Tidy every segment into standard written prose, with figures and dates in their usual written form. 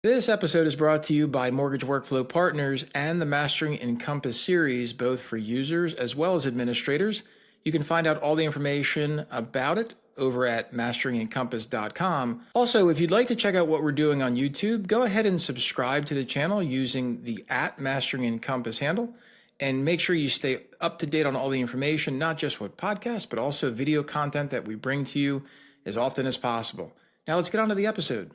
This episode is brought to you by Mortgage Workflow Partners and the Mastering Encompass series, both for users as well as administrators. You can find out all the information about it over at masteringencompass.com. Also, if you'd like to check out what we're doing on YouTube, go ahead and subscribe to the channel using the @MasteringEncompass handle. And make sure you stay up to date on all the information, not just with podcasts, but also video content that we bring to you as often as possible. Now let's get on to the episode.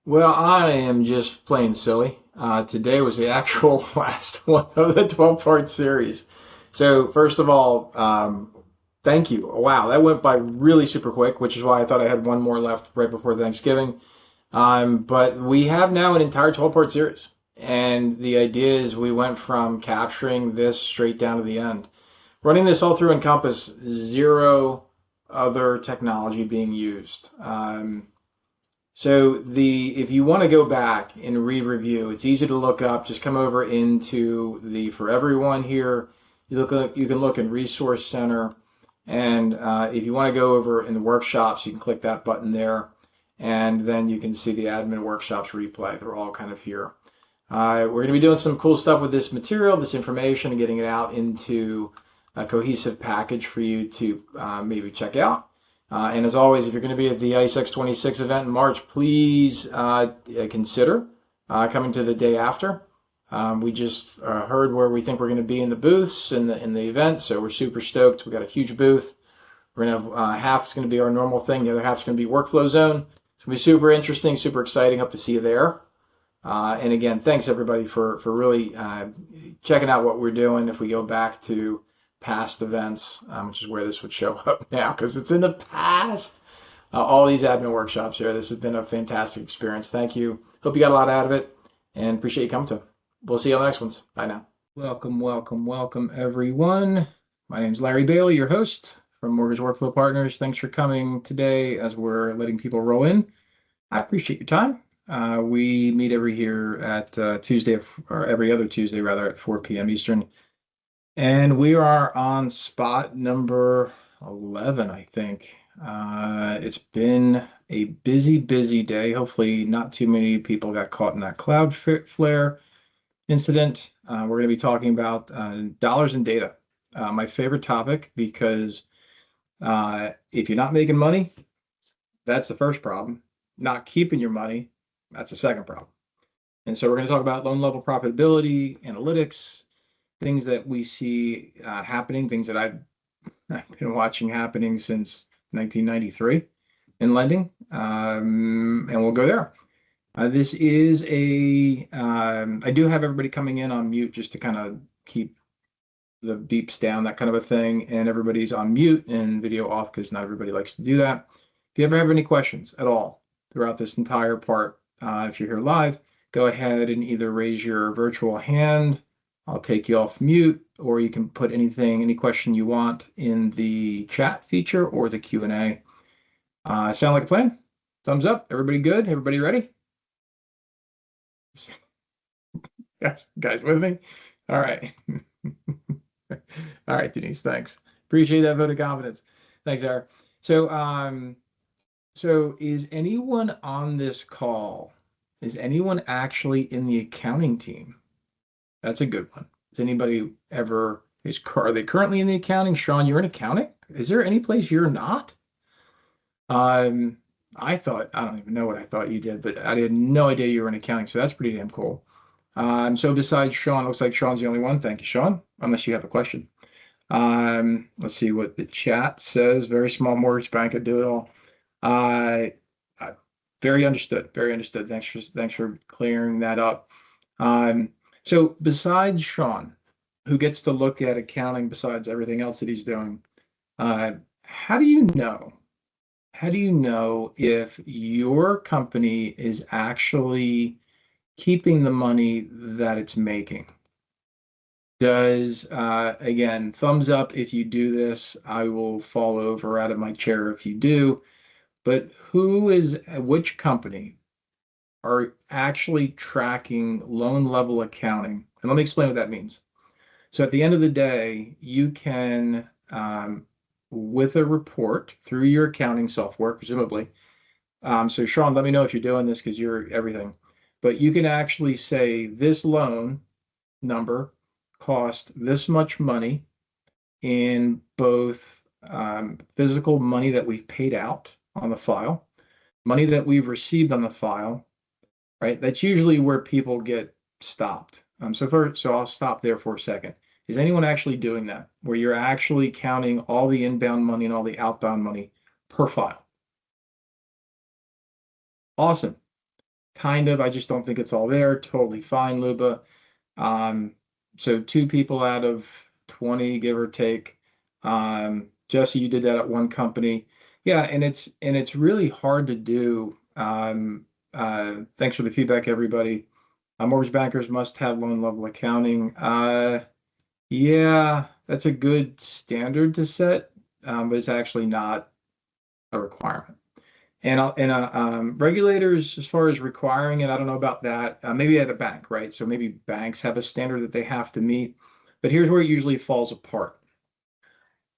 Well, I am just plain silly. Today was the actual last one of the 12-part series. So, first of all, thank you. Wow, that went by really super quick, which is why I thought I had one more left right before Thanksgiving. But we have now an entire 12-part series. And the idea is we went from capturing this straight down to the end. Running this all through Encompass, zero other technology being used. So if you want to go back and re-review, it's easy to look up. Just come over into the For Everyone here. You can look in Resource Center, and if you want to go over in the workshops, you can click that button there, and then you can see the admin workshops replay. They're all kind of here. We're going to be doing some cool stuff with this material, this information, and getting it out into a cohesive package for you to maybe check out. And as always, if you're going to be at the ICE 26 event in March, please consider coming to the day after. We just heard where we think we're going to be in the booths in the event, so we're super stoked. We got a huge booth. We're going to have half's going to be our normal thing, the other half's going to be Workflow Zone. It's going to be super interesting, super exciting. Hope to see you there. And again, thanks everybody for really checking out what we're doing. If we go back to past events, which is where this would show up now because it's in the past. All these admin workshops here. This has been a fantastic experience. Thank you. Hope you got a lot out of it and appreciate you coming to them. We'll see you on the next ones. Bye now. Welcome, welcome, welcome, everyone. My name is Larry Bailey, your host from Mortgage Workflow Partners. Thanks for coming today as we're letting people roll in. I appreciate your time. We meet every year at Tuesday, or every other Tuesday rather, at 4 p.m. Eastern. And we are on spot number 11, I think. It's been a busy, busy day. Hopefully not too many people got caught in that Cloudflare incident. We're going to be talking about dollars and data. My favorite topic because if you're not making money, that's the first problem. Not keeping your money, that's the second problem. And so we're going to talk about loan level profitability, analytics, things that we see happening, things that I've been watching happening since 1993 in lending, and we'll go there. This is I do have everybody coming in on mute just to kind of keep the beeps down, that kind of a thing, and everybody's on mute and video off because not everybody likes to do that. If you ever have any questions at all throughout this entire part, if you're here live, go ahead and either raise your virtual hand. I'll take you off mute, or you can put any question you want in the chat feature or the Q&A. Sound like a plan? Thumbs up. Everybody good? Everybody ready? Yes, guys with me? All right. All right, Denise, thanks. Appreciate that vote of confidence. Thanks, Eric. So is anyone on this call? Is anyone actually in the accounting team? That's a good one. Is anybody are they currently in the accounting? Sean, you're in accounting? Is there any place you're not? I don't even know what I thought you did, but I had no idea you were in accounting. So that's pretty damn cool. So besides Sean, looks like Sean's the only one. Thank you, Sean, unless you have a question. Let's see what the chat says. Very small mortgage bank could do it all. Very understood. Very understood. Thanks for clearing that up. So besides Sean, who gets to look at accounting besides everything else that he's doing, how do you know? How do you know if your company is actually keeping the money that it's making? Again, thumbs up if you do this. I will fall over out of my chair if you do. But which company are actually tracking loan level accounting? And let me explain what that means. So at the end of the day, you can, with a report through your accounting software, presumably. So Sean, let me know if you're doing this because you're everything. but you can actually say this loan number cost this much money in both physical money that we've paid out on the file, money that we've received on the file, right? That's usually where people get stopped. So I'll stop there for a second. Is anyone actually doing that, where you're actually counting all the inbound money and all the outbound money per file? Awesome. Kind of. I just don't think it's all there. Totally fine, Luba. Um, so 2 people out of 20, give or take. Jesse, you did that at one company. Yeah, and it's really hard to do. Thanks for the feedback, everybody. Mortgage bankers must have loan level accounting. Yeah, that's a good standard to set, but it's actually not a requirement. And regulators, as far as requiring it, I don't know about that. Maybe at a bank, right? So maybe banks have a standard that they have to meet. But here's where it usually falls apart.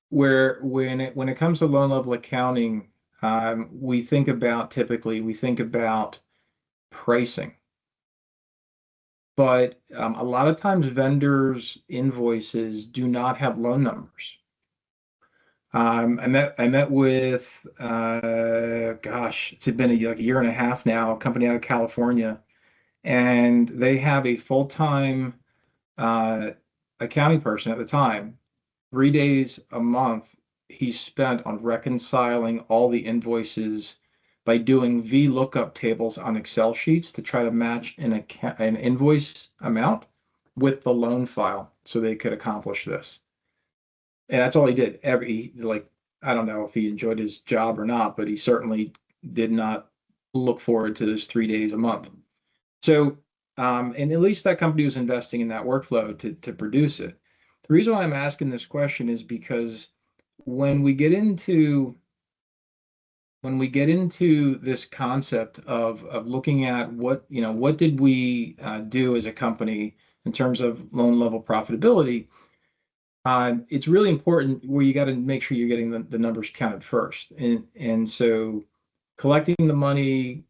Where when it comes to loan level accounting, typically we think about pricing. But a lot of times vendors' invoices do not have loan numbers. I met with gosh, it's been like a year and a half now, a company out of California, and they have a full-time uh, accounting person at the time. 3 days a month he spent on reconciling all the invoices by doing VLOOKUP tables on Excel sheets to try to match an invoice amount with the loan file so they could accomplish this. And that's all he did. I don't know if he enjoyed his job or not, but he certainly did not look forward to those 3 days a month. So, and at least that company was investing in that workflow to produce it. The reason why I'm asking this question is because when we get into this concept of looking at what did we do as a company in terms of loan level profitability, it's really important where you got to make sure you're getting the numbers counted first. And so collecting the money,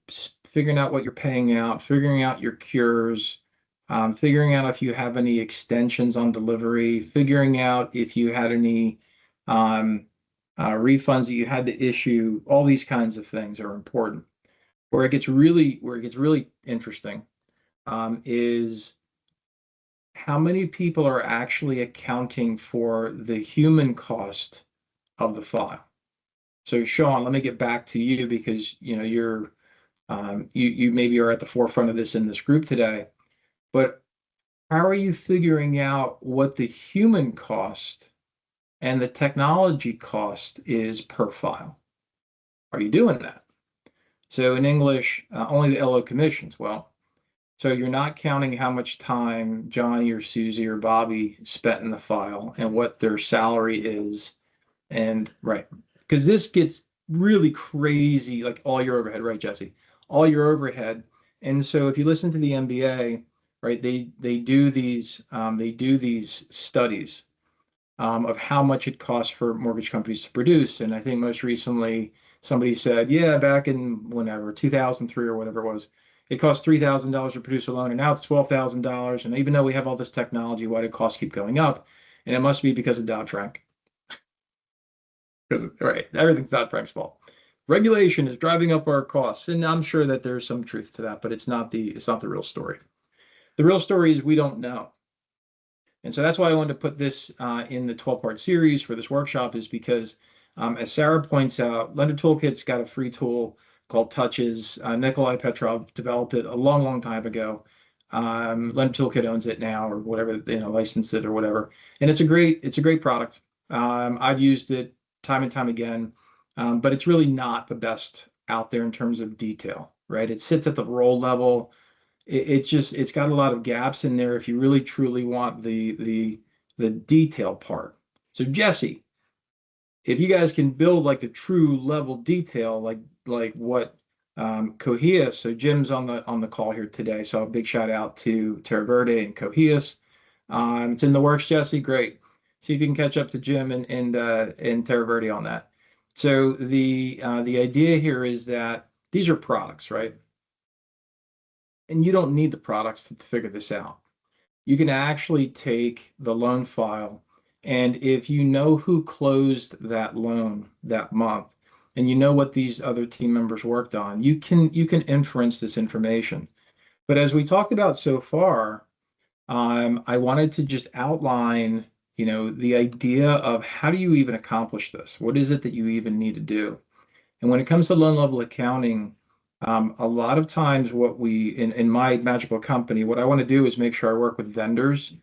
figuring out what you're paying out, figuring out your cures, figuring out if you have any extensions on delivery, figuring out if you had any refunds that you had to issue. All these kinds of things are important. Where it gets really interesting is how many people are actually accounting for the human cost of the file. So Sean, let me get back to you because you maybe are at the forefront of this in this group today. But how are you figuring out what the human cost and the technology cost is per file? Are you doing that? So in English, only the LO commissions. Well, so you're not counting how much time Johnny or Susie or Bobby spent in the file and what their salary is. And right, because this gets really crazy, like all your overhead, right, Jesse? All your overhead. And so if you listen to the MBA, right, they do these studies of how much it costs for mortgage companies to produce. And I think most recently somebody said, yeah, back in whenever 2003 or whatever it was, it cost $3,000 to produce a loan, and now it's $12,000. And even though we have all this technology, why do costs keep going up? And it must be because of Dodd-Frank. Because right, everything's Dodd-Frank's fault. Regulation is driving up our costs, and I'm sure that there's some truth to that, but it's not the real story. The real story is we don't know. And so that's why I wanted to put this in the 12-part series for this workshop, is because, as Sarah points out, Lender Toolkit's got a free tool called Touches. Nikolai Petrov developed it a long, long time ago. Lender Toolkit owns it now, or whatever, licensed it or whatever. And it's a great product. I've used it time and time again, but it's really not the best out there in terms of detail, right? It sits at the roll level. It's got a lot of gaps in there if you really truly want the detail part. So Jesse, if you guys can build like the true level detail, like what Coheus, so Jim's on the call here today, so a big shout out to Terra Verde and Coheus. It's in the works, Jesse. Great. See if you can catch up to Jim and Terra Verde on that. So the idea here is that these are products, right? And you don't need the products to figure this out. You can actually take the loan file, and if you know who closed that loan that month, and you know what these other team members worked on, you can inference this information. But as we talked about so far, I wanted to just outline, the idea of how do you even accomplish this? What is it that you even need to do? And when it comes to loan level accounting, a lot of times what in my magical company, what I want to do is make sure I work with vendors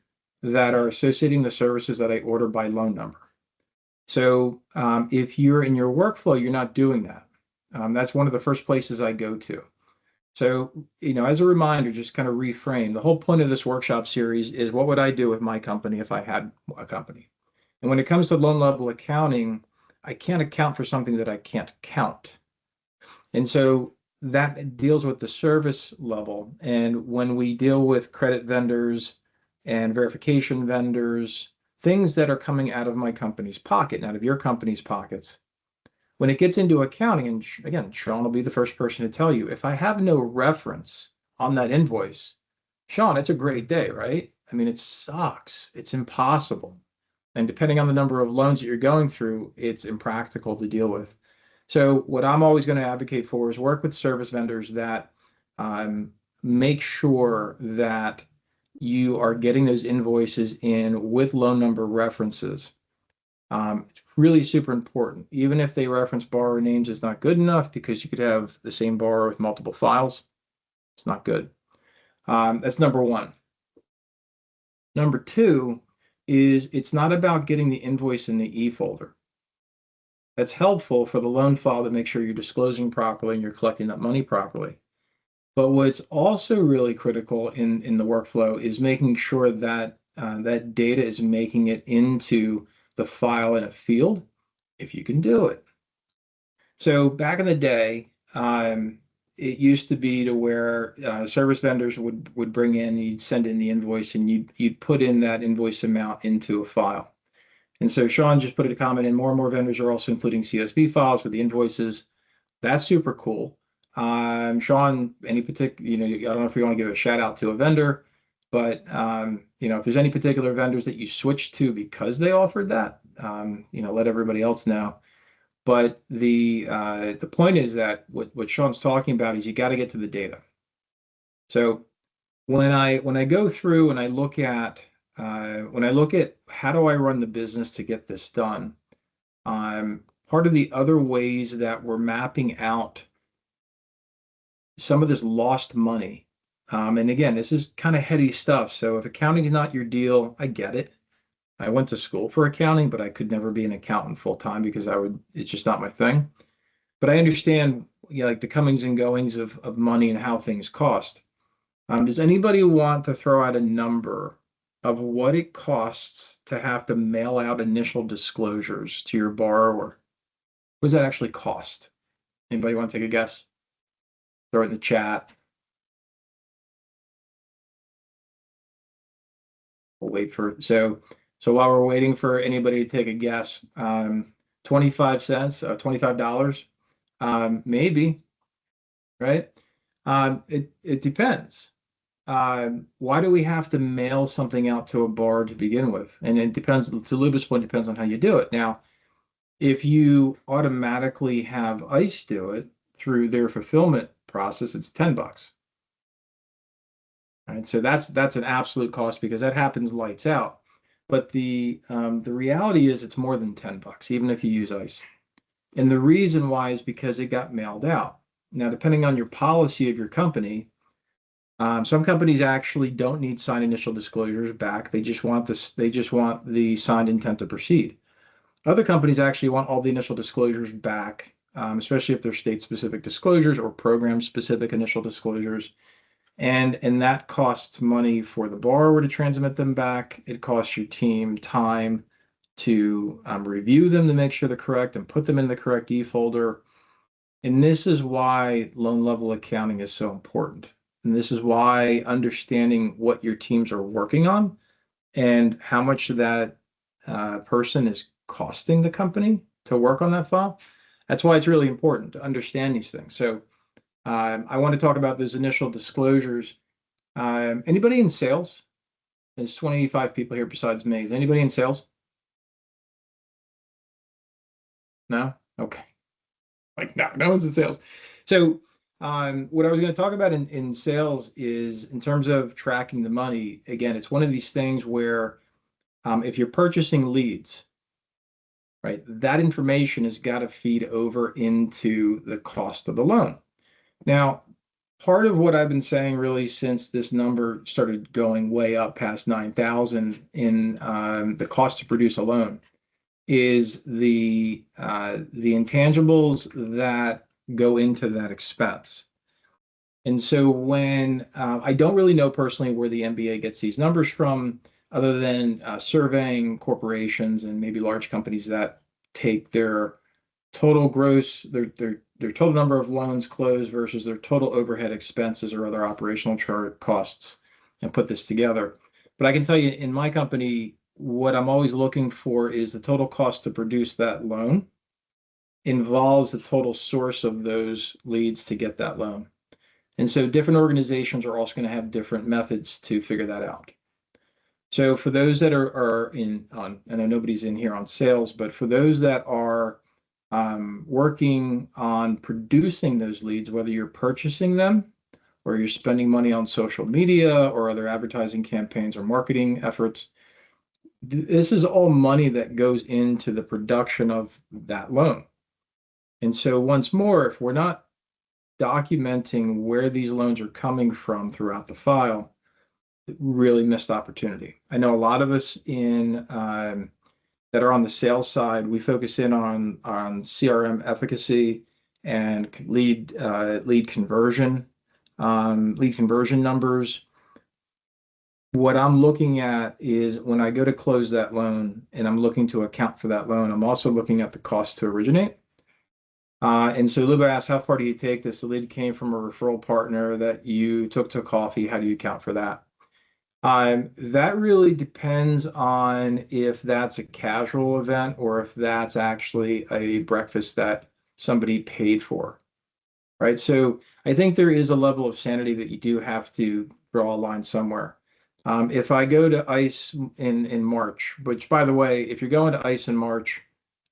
that are associating the services that I order by loan number. So if you're in your workflow, you're not doing that. That's one of the first places I go to. So, as a reminder, just kind of reframe. The whole point of this workshop series is what would I do with my company if I had a company? And when it comes to loan level accounting, I can't account for something that I can't count. And so that deals with the service level. And when we deal with credit vendors and verification vendors, things that are coming out of my company's pocket, out of your company's pockets, when it gets into accounting, and again, Sean will be the first person to tell you, if I have no reference on that invoice, Sean, it's a great day, right? I mean, it sucks. It's impossible. And depending on the number of loans that you're going through, it's impractical to deal with. So what I'm always going to advocate for is work with service vendors that make sure that you are getting those invoices in with loan number references. It's really super important. Even if they reference borrower names, is not good enough because you could have the same borrower with multiple files. It's not good. That's number one. Number two is it's not about getting the invoice in the E folder. That's helpful for the loan file to make sure you're disclosing properly and you're collecting that money properly. But what's also really critical in the workflow is making sure that that data is making it into the file in a field, if you can do it. So back in the day, it used to be to where service vendors would bring in, you'd send in the invoice, and you'd put in that invoice amount into a file. And so Sean just put a comment in, more and more vendors are also including CSV files with the invoices. That's super cool. Sean, any particular, I don't know if you want to give a shout out to a vendor, but if there's any particular vendors that you switched to because they offered that, let everybody else know. But the point is that what Sean's talking about is you got to get to the data. So when I go through and I look at how do I run the business to get this done, part of the other ways that we're mapping out some of this lost money. And again, this is kind of heady stuff. So if accounting is not your deal, I get it. I went to school for accounting, but I could never be an accountant full time because it's just not my thing. But I understand, like the comings and goings of money and how things cost. Does anybody want to throw out a number of what it costs to have to mail out initial disclosures to your borrower? What does that actually cost? Anybody want to take a guess? Throw it in the chat. We'll wait so while we're waiting for anybody to take a guess, 25 cents, $25, maybe, right? It depends. Why do we have to mail something out to a bar to begin with? And it depends, to Luba's point, depends on how you do it. Now, if you automatically have ICE do it through their fulfillment process, it's $10. Right, so that's an absolute cost because that happens lights out. But the reality is it's more than $10, even if you use ICE. And the reason why is because it got mailed out. Now, depending on your policy of your company, some companies actually don't need signed initial disclosures back. They just want this. They just want the signed intent to proceed. Other companies actually want all the initial disclosures back, especially if they're state-specific disclosures or program-specific initial disclosures. And that costs money for the borrower to transmit them back. It costs your team time to review them to make sure they're correct and put them in the correct e-folder. And this is why loan level accounting is so important. And this is why understanding what your teams are working on and how much that person is costing the company to work on that file. That's why it's really important to understand these things. So I want to talk about those initial disclosures. Anybody in sales? There's 25 people here besides me. Is anybody in sales? No? Okay. Like, no, no one's in sales. So, what I was going to talk about in sales is in terms of tracking the money. Again, it's one of these things where if you're purchasing leads, right, that information has got to feed over into the cost of the loan. Now, part of what I've been saying really since this number started going way up past 9,000 in the cost to produce a loan is the intangibles that go into that expense. And so when I don't really know personally where the MBA gets these numbers from, other than surveying corporations and maybe large companies that take their total gross, their total number of loans closed versus their total overhead expenses or other operational costs and put this together. But I can tell you in my company, what I'm always looking for is the total cost to produce that loan involves the total source of those leads to get that loan. And so different organizations are also going to have different methods to figure that out. So for those that are I know nobody's in here on sales, but for those that are working on producing those leads, whether you're purchasing them or you're spending money on social media or other advertising campaigns or marketing efforts, this is all money that goes into the production of that loan. And so once more, if we're not documenting where these loans are coming from throughout the file, really missed opportunity. I know a lot of us in that are on the sales side, we focus in on CRM efficacy and lead conversion numbers. What I'm looking at is when I go to close that loan and I'm looking to account for that loan, I'm also looking at the cost to originate. And so Luba asked, how far do you take this? The lead came from a referral partner that you took to coffee. How do you account for that? That really depends on if that's a casual event or if that's actually a breakfast that somebody paid for, right? So I think there is a level of sanity that you do have to draw a line somewhere. If I go to ICE in March, which by the way, if you're going to ICE in March,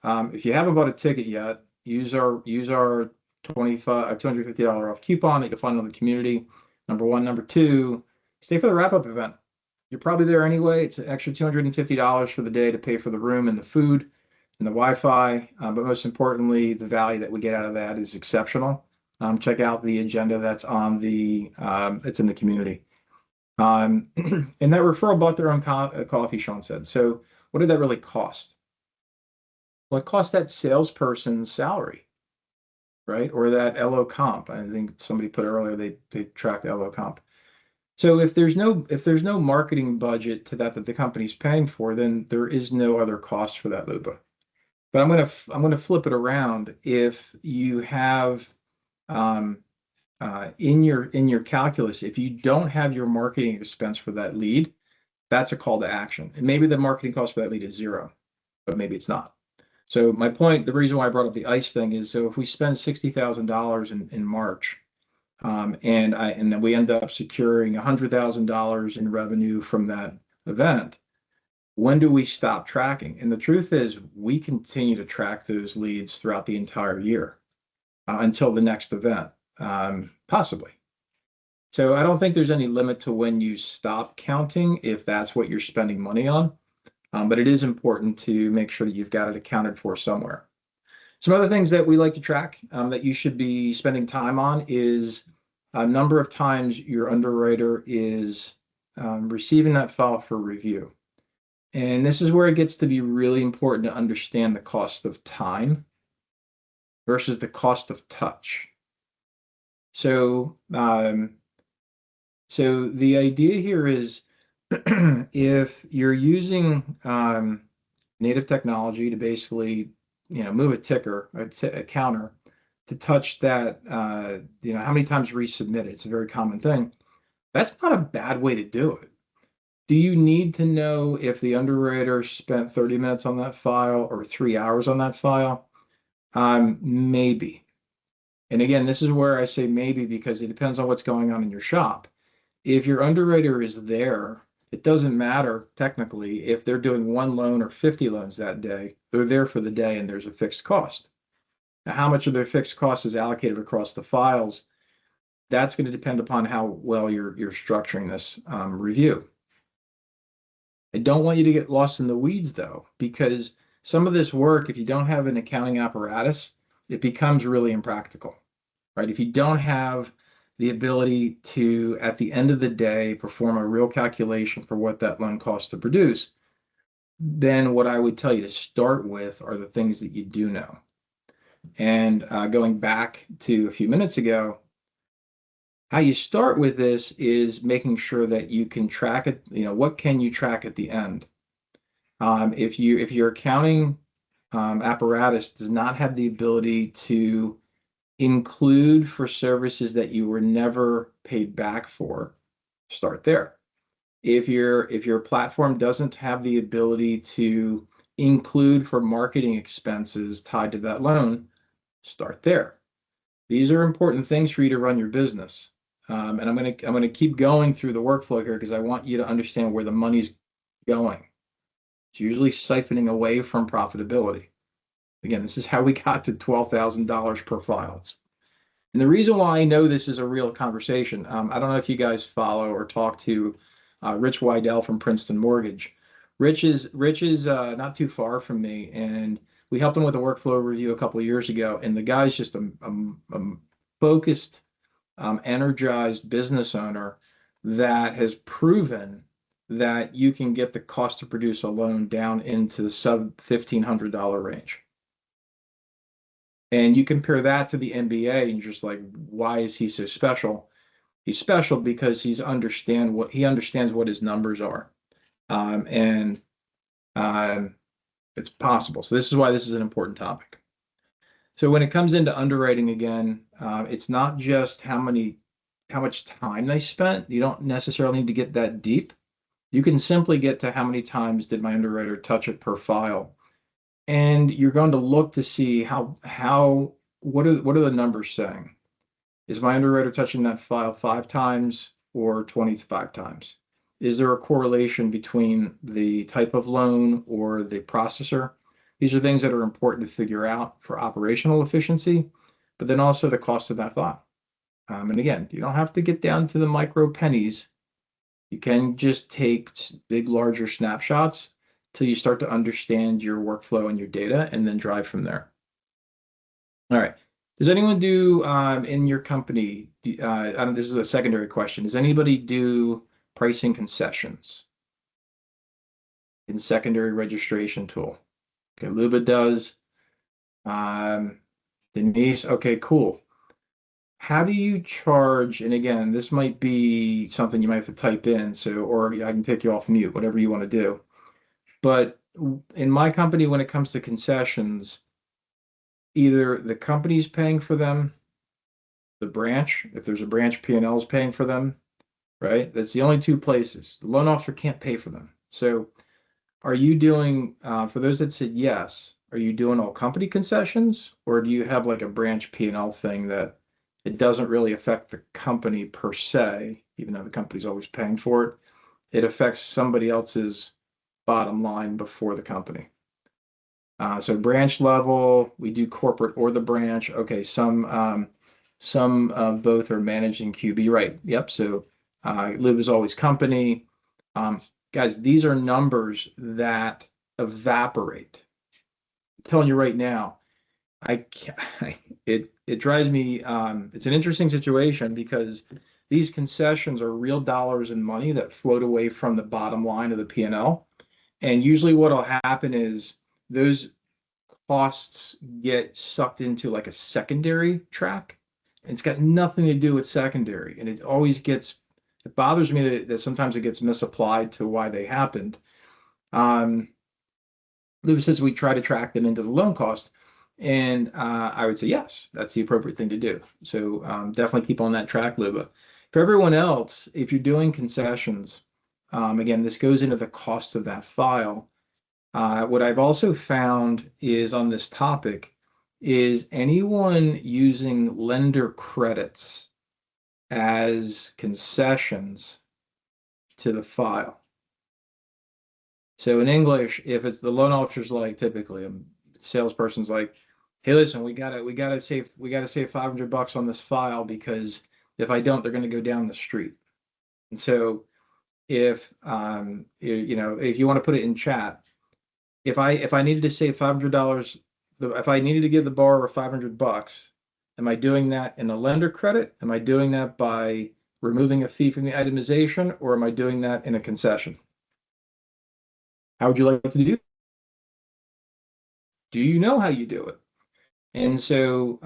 if you haven't bought a ticket yet, use our $250 off coupon that you'll find on the community. Number one. Number two, stay for the wrap-up event. You're probably there anyway. It's an extra $250 for the day to pay for the room and the food and the Wi-Fi. But most importantly, the value that we get out of that is exceptional. Check out the agenda that's on it's in the community. And that referral bought their own coffee, Sean said. So what did that really cost? Well, it cost that salesperson's salary, right? Or that LO comp. I think somebody put earlier they tracked LO comp. So if there's no marketing budget to that the company's paying for, then there is no other cost for that Luba. But I'm gonna flip it around. If you have in your calculus, if you don't have your marketing expense for that lead, that's a call to action. And maybe the marketing cost for that lead is zero, but maybe it's not. So my point, the reason why I brought up the ICE thing is, so if we spend $60,000 in March, and then we end up securing $100,000 in revenue from that event, when do we stop tracking? And the truth is, we continue to track those leads throughout the entire year until the next event, possibly. So I don't think there's any limit to when you stop counting if that's what you're spending money on. But it is important to make sure that you've got it accounted for somewhere. Some other things that we like to track that you should be spending time on is a number of times your underwriter is receiving that file for review. And this is where it gets to be really important to understand the cost of time versus the cost of touch. So, so the idea here is if you're using native technology to basically, move a ticker, a counter to touch that, how many times resubmit it. It's a very common thing. That's not a bad way to do it. Do you need to know if the underwriter spent 30 minutes on that file or 3 hours on that file? Maybe. And again, this is where I say maybe because it depends on what's going on in your shop. If your underwriter is there, it doesn't matter technically if they're doing one loan or 50 loans that day. They're there for the day and there's a fixed cost. Now, how much of their fixed cost is allocated across the files? That's going to depend upon how well you're structuring this review. I don't want you to get lost in the weeds though, because some of this work, if you don't have an accounting apparatus, it becomes really impractical, right? If you don't have the ability to, at the end of the day, perform a real calculation for what that loan costs to produce, then what I would tell you to start with are the things that you do know. And going back to a few minutes ago, how you start with this is making sure that you can track it. What can you track at the end? If your accounting apparatus does not have the ability to include for services that you were never paid back for, start there. If your platform doesn't have the ability to include for marketing expenses tied to that loan, start there. These are important things for you to run your business. And I'm gonna keep going through the workflow here because I want you to understand where the money's going. It's usually siphoning away from profitability. Again, this is how we got to $12,000 per file. And the reason why I know this is a real conversation, I don't know if you guys follow or talk to Rich Weidel from Princeton Mortgage. Rich is not too far from me, and we helped him with a workflow review a couple of years ago. And the guy's just a focused, energized business owner that has proven that you can get the cost to produce a loan down into the sub $1,500 range. And you compare that to the NBA, and you're just like, why is he so special? He's special because he understands what his numbers are, and it's possible. So this is why this is an important topic. So when it comes into underwriting again, it's not just how much time they spent. You don't necessarily need to get that deep. You can simply get to how many times did my underwriter touch it per file. And you're going to look to see what are the numbers saying? Is my underwriter touching that file 5 times or 25 times? Is there a correlation between the type of loan or the processor? These are things that are important to figure out for operational efficiency, but then also the cost of that file. And again, you don't have to get down to the micro pennies. You can just take big, larger snapshots till you start to understand your workflow and your data and then drive from there. All right. Does anyone do in your company, this is a secondary question, does anybody do pricing concessions in secondary registration tool? Okay, Luba does. Denise, okay, cool. How do you charge? And again, this might be something you might have to type in, or I can take you off mute, whatever you want to do. But in my company, when it comes to concessions, either the company's paying for them, the branch, if there's a branch, P&L is paying for them, right? That's the only two places. The loan officer can't pay for them. So are you doing, for those that said yes, are you doing all company concessions, or do you have like a branch P&L thing that it doesn't really affect the company per se, even though the company's always paying for it? It affects somebody else's bottom line before the company. So branch level, we do corporate or the branch. Okay, some both are managed in QB, right? Yep. So Lib is always company. Guys, these are numbers that evaporate. I'm telling you right now, it drives me. It's an interesting situation because these concessions are real dollars and money that float away from the bottom line of the P&L. And usually what'll happen is those costs get sucked into like a secondary track. And it's got nothing to do with secondary. And it bothers me that sometimes it gets misapplied to why they happened. Lewis says we try to track them into the loan cost. And I would say, yes, that's the appropriate thing to do. So definitely keep on that track, Luba. For everyone else, if you're doing concessions, again, this goes into the cost of that file. What I've also found is on this topic is anyone using lender credits as concessions to the file? So in English, if it's the loan officer's like typically a salesperson's like, hey, listen, we gotta save $500 on this file because if I don't, they're going to go down the street. And so if if you want to put it in chat, if I needed to save $500, if I needed to give the borrower $500, am I doing that in a lender credit? Am I doing that by removing a fee from the itemization, or am I doing that in a concession? How would you like to do? Do you know how you do it? And so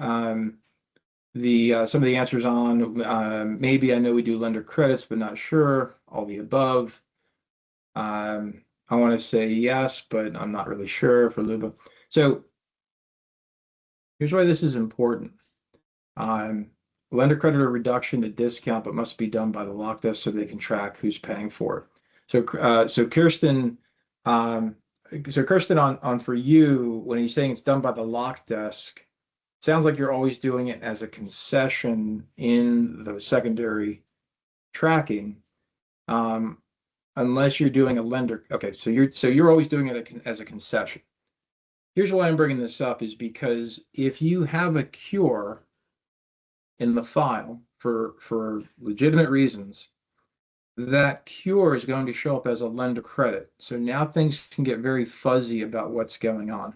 the some of the answers on maybe I know we do lender credits, but not sure. All the above. I want to say yes, but I'm not really sure for Luba. So here's why this is important. Um, Lender creditor reduction to discount, but must be done by the lock desk so they can track who's paying for it. So Kirsten, um, on for you, when he's saying it's done by the lock desk, sounds like you're always doing it as a concession in the secondary tracking, unless you're doing a lender. Okay, so you're always doing it as a concession. Here's why I'm bringing this up is because if you have a cure in the file for legitimate reasons, that cure is going to show up as a lender credit. So now things can get very fuzzy about what's going on.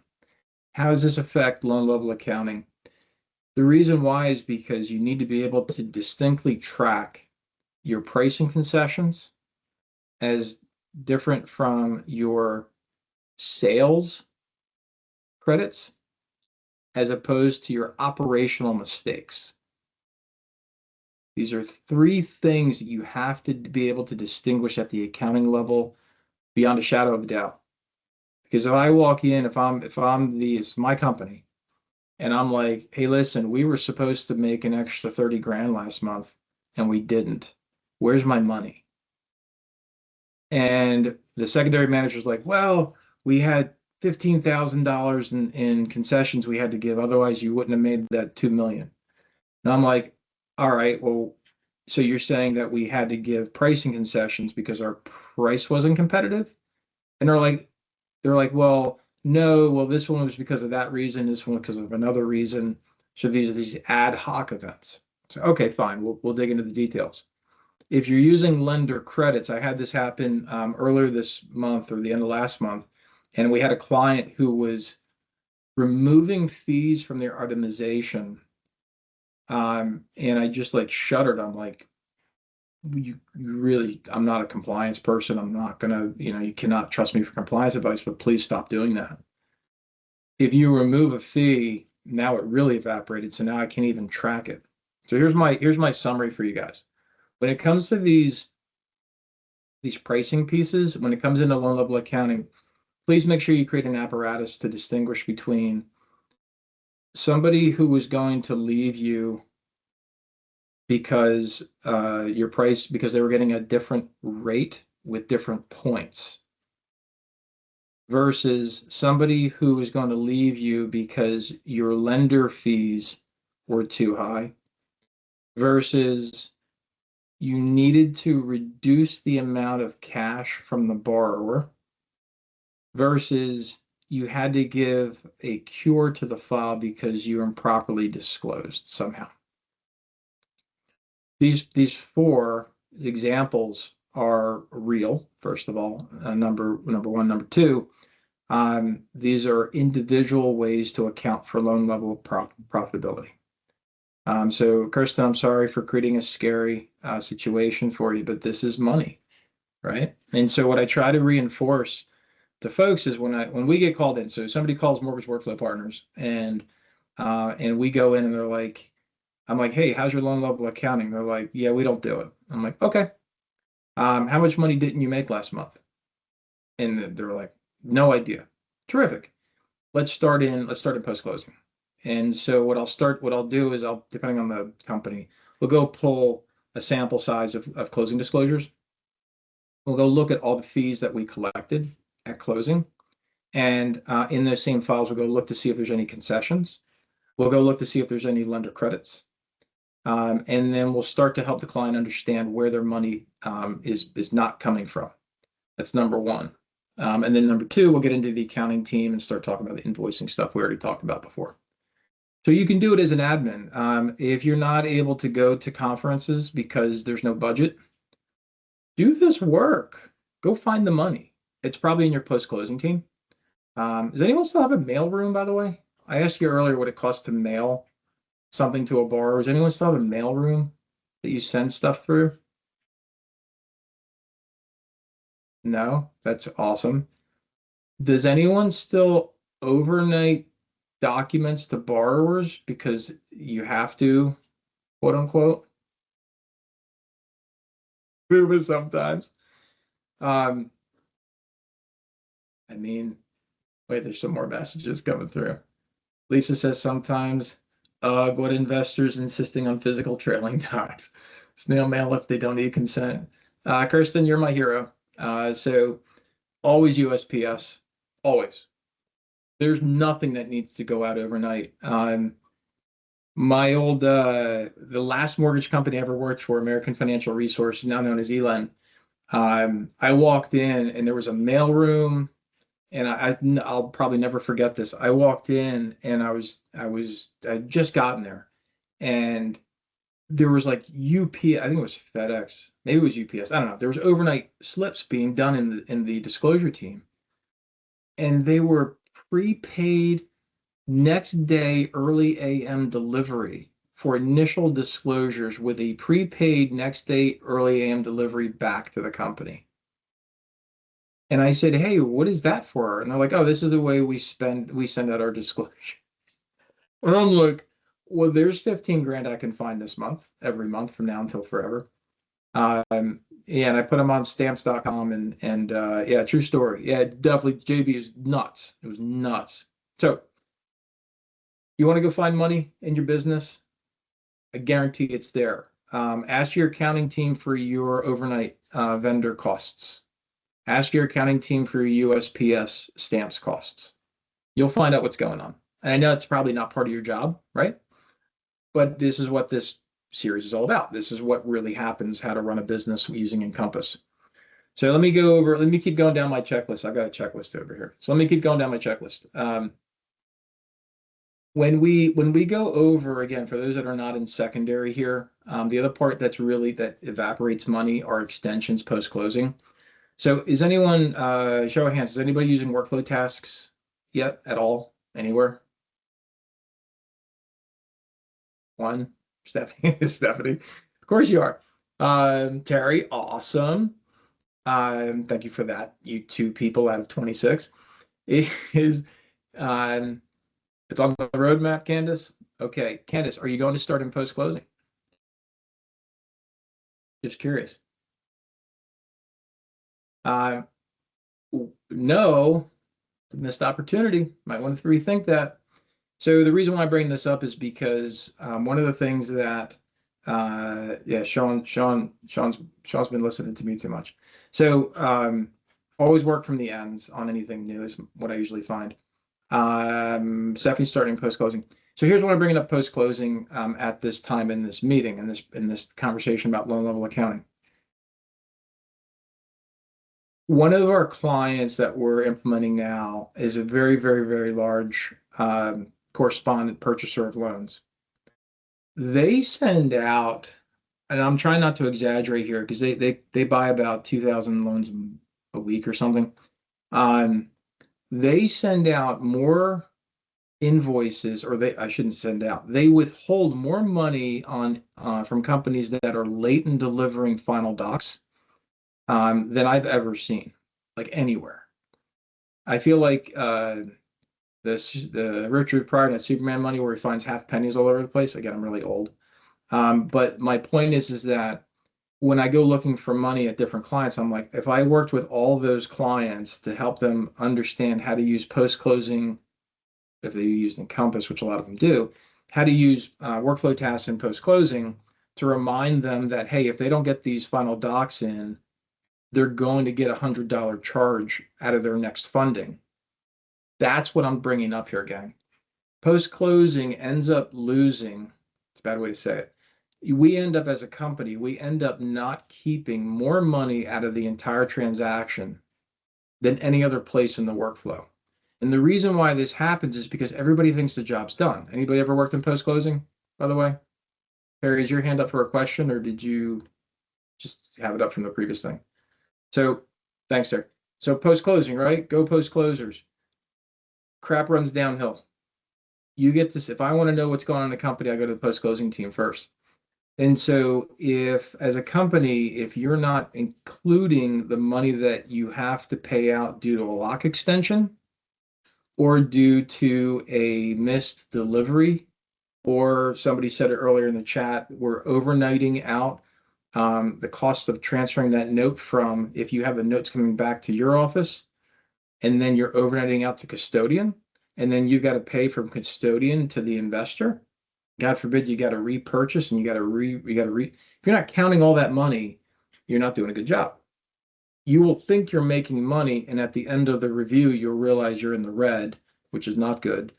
How does this affect loan level accounting? The reason why is because you need to be able to distinctly track your pricing concessions as different from your sales credits as opposed to your operational mistakes. These are three things that you have to be able to distinguish at the accounting level beyond a shadow of a doubt. Because if I walk in, it's my company, and I'm like, hey, listen, we were supposed to make an extra 30 grand last month and we didn't. Where's my money? And the secondary manager's like, well, we had $15,000 in concessions we had to give. Otherwise, you wouldn't have made that 2 million. And I'm like, all right, well, so you're saying that we had to give pricing concessions because our price wasn't competitive? And they're like, well, no, well, this one was because of that reason, this one because of another reason. So these are these ad hoc events. So okay, fine, we'll dig into the details. If you're using lender credits, I had this happen earlier this month or the end of last month, and we had a client who was removing fees from their itemization. And I just like shuddered. I'm like, you really, I'm not a compliance person. I'm not gonna, you cannot trust me for compliance advice, but please stop doing that. If you remove a fee, now it really evaporated. So now I can't even track it. So here's my summary for you guys. When it comes to these pricing pieces, when it comes into loan level accounting, please make sure you create an apparatus to distinguish between somebody who is going to leave you because because they were getting a different rate with different points versus somebody who is going to leave you because your lender fees were too high versus you needed to reduce the amount of cash from the borrower versus you had to give a cure to the file because you improperly disclosed somehow. These four examples are real, first of all, number one. Number two, these are individual ways to account for loan level profitability. So Kirsten, I'm sorry for creating a scary situation for you, but this is money, right? And so what I try to reinforce to folks is when we get called in, so somebody calls Mortgage Workflow Partners and we go in and they're like, I'm like, hey, how's your loan level accounting? They're like, yeah, we don't do it. I'm like, okay. How much money didn't you make last month? And they're like, no idea. Terrific. Let's start in post closing. And so what I'll do is depending on the company, we'll go pull a sample size of closing disclosures. We'll go look at all the fees that we collected at closing. And in those same files, we'll go look to see if there's any concessions. We'll go look to see if there's any lender credits. And then we'll start to help the client understand where their money is not coming from. That's number one. And then number two, we'll get into the accounting team and start talking about the invoicing stuff we already talked about before. So you can do it as an admin. If you're not able to go to conferences because there's no budget, do this work. Go find the money. It's probably in your post-closing team. Does anyone still have a mail room, by the way? I asked you earlier what it costs to mail something to a borrower. Does anyone still have a mail room that you send stuff through? No, that's awesome. Does anyone still overnight documents to borrowers because you have to, quote unquote, do it sometimes? Um, I mean, wait, there's some more messages coming through. Lisa says sometimes, what investors insisting on physical trailing docs? Snail mail if they don't need consent. Kirsten, you're my hero. So always USPS, always. There's nothing that needs to go out overnight. My old, the last mortgage company I ever worked for, American Financial Resources, now known as ELEN, I walked in and there was a mail room, and I'll probably never forget this. I walked in and I'd just gotten there, and there was like UPS, I think it was FedEx, maybe it was UPS, I don't know. There was overnight slips being done in the disclosure team, and they were prepaid next day early AM delivery for initial disclosures with a prepaid next day early AM delivery back to the company. And I said, "Hey, what is that for?" And they're like, "Oh, this is the way we send out our disclosure." And I'm like, "Well, there's 15 grand I can find this month, every month from now until forever." Yeah, and I put them on stamps.com, and yeah, true story. Yeah, definitely JB is nuts. It was nuts. So you want to go find money in your business? I guarantee it's there. Ask your accounting team for your overnight vendor costs. Ask your accounting team for your USPS stamps costs. You'll find out what's going on. And I know it's probably not part of your job, right? But this is what this series is all about. This is what really happens, how to run a business using Encompass. So let me keep going down my checklist. I've got a checklist over here. So let me keep going down my checklist. When we go over again, for those that are not in secondary here, the other part that evaporates money are extensions post closing. So is anyone show of hands? Is anybody using workflow tasks yet at all anywhere? One, Stephanie, Stephanie. Of course you are. Terry, awesome. Thank you for that. You two people out of 26 is it's on the roadmap, Candace. Okay, Candace, are you going to start in post closing? Just curious. Uh, no, missed opportunity. Might want to rethink that. So the reason why I bring this up is because one of the things that yeah, Sean's been listening to me too much. So always work from the ends on anything new is what I usually find. Stephanie's starting post closing. So here's what I'm bringing up post closing at this time in this meeting in this conversation about loan level accounting. One of our clients that we're implementing now is a very, very, very large correspondent purchaser of loans. They send out, and I'm trying not to exaggerate here because they buy about 2,000 loans a week or something. They send out more invoices, or I shouldn't send out. They withhold more money on from companies that are late in delivering final docs than I've ever seen, like anywhere. I feel like the Richard Pryor and Superman money where he finds half pennies all over the place. Again, I'm really old. But my point is that when I go looking for money at different clients, I'm like, if I worked with all those clients to help them understand how to use post-closing, if they used Encompass, which a lot of them do, how to use workflow tasks in post-closing to remind them that, hey, if they don't get these final docs in, they're going to get $100 charge out of their next funding. That's what I'm bringing up here, gang. post-closing ends up losing, it's a bad way to say it. We end up as a company, we end up not keeping more money out of the entire transaction than any other place in the workflow. And the reason why this happens is because everybody thinks the job's done. Anybody ever worked in post-closing, by the way? Harry, is your hand up for a question, or did you just have it up from the previous thing? So thanks, sir. So post-closing, right? Go post-closers. Crap runs downhill. You get this. If I want to know what's going on in the company, I go to the post-closing team first. And so if, as a company, if you're not including the money that you have to pay out due to a lock extension or due to a missed delivery, or somebody said it earlier in the chat, we're overnighting out the cost of transferring that note from, if you have the notes coming back to your office, and then you're overnighting out to custodian, and then you've got to pay from custodian to the investor. God forbid you got to repurchase and you got to if you're not counting all that money, you're not doing a good job. You will think you're making money, and at the end of the review, you'll realize you're in the red, which is not good